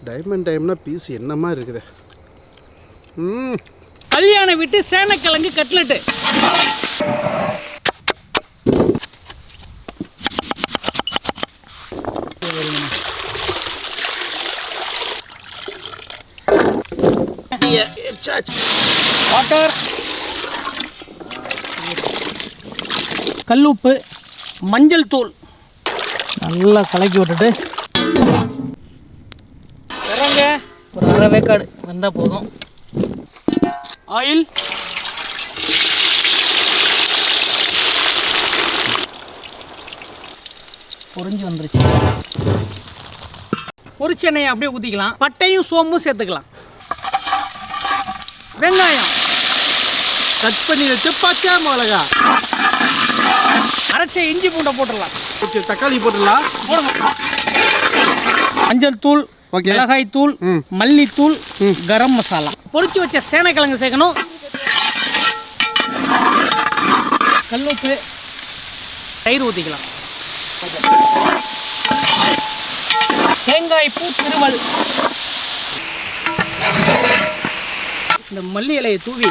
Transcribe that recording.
Diamond டைம்னா piece என்னமா இருக்குது. கல்யாணம் விட்டு சேனக்கிழங்கு கட்லெட்டு. வாட்டர், கல்லுப்பு, மஞ்சள் தூள் நல்லா கலக்கி விட்டுட்டு இறங்க. ஒரு அரை வேக்காடு வந்தால் போதும். ஆயில், பொரிஞ்சு வந்துருச்சு. பொரிச்ச எண்ணெயை அப்படியே ஊற்றிக்கலாம். பட்டையும் சோம்பும் சேர்த்துக்கலாம். வெங்காயம் கட் பண்ணி வச்சு பச்சை மிளகா, அரைச்ச இஞ்சி பூண்டை போட்டுடலாம். தக்காளி போட்டுடலாம். மஞ்சள் தூள், ஓகே, மிளகாய் தூள், மல்லித்தூள், கரம் மசாலா. பொரிச்சு வச்ச சேனக்கிழங்கு சேர்க்கணும். கல்லுப்பு, தயிர் ஊற்றிக்கலாம். தேங்காய் பூ திருவல். இந்த மல்லி இலையை தூவி